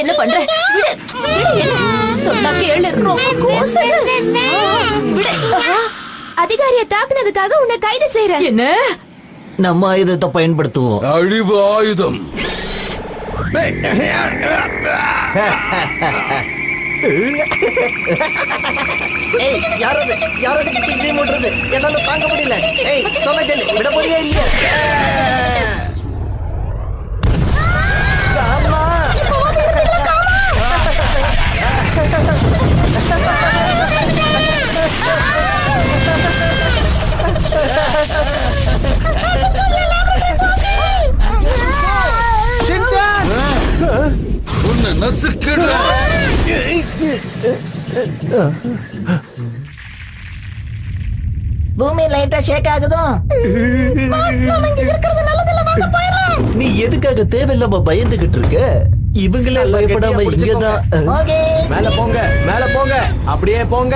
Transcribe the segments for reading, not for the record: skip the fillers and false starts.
என்ன பண்ற? சொன்னா கேளு. ரொம்ப கோசம். அதிகாரிய தாக்குனதுக்காக உன்னை கைது செய்யறேன். என்ன? நம்ம ஆயுதத்தை பயன்படுத்துவோம். அழிவு ஆயுதம். யாராவது என்னால தாங்க முடியல. சொன்ன கேள்வி விட போறியா இல்லையா? உன்னை நசுக்கிட. பூமி லைட்டா ஷேக் ஆகுதோ? நீ எதுக்காக தேவையில்லாம பயந்துகிட்டு இருக்க? இவங்களே பயப்படாம இங்கதான். மேல போங்க, மேல போங்க, அப்படியே போங்க.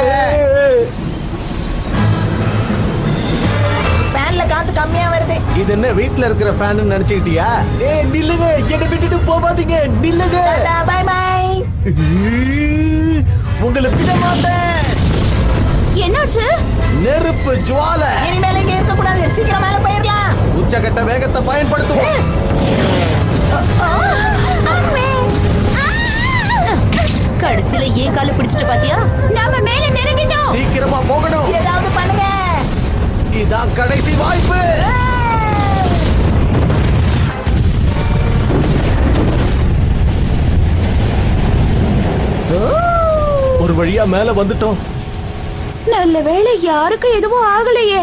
ஃபேன்ல காத்து கம்மியா வருது. இது என்ன வீட்ல இருக்கிற ஃபேன் நினைச்சுக்கிட்டியா? நில்லுங்க, என்ன விட்டுட்டு போகாதீங்க. நில்லுங்க. Bye bye. உங்களை விட மாட்டேன். என்னாச்சு? நெருப்பு ஜுவாலை. இனிமேல இங்க இருக்க கூடாது. சீக்கிரம் மேல போயிரலாம். உச்சகட்ட வேகத்தை பயன்படுத்துவோம். கடைசியில ஏன் கால பிடிச்சிட்டு பாத்தியா? நாம மேல நெருங்கிட்டோம். சீக்கிரமா போகணும். ஏதாவது பண்ணுங்க. இதான் கடைசி வாய்ப்பு. ஒரு வழியா மேல வந்துட்டோம். நல்ல வேளை யாருக்கும் எதுவும் ஆகலையே.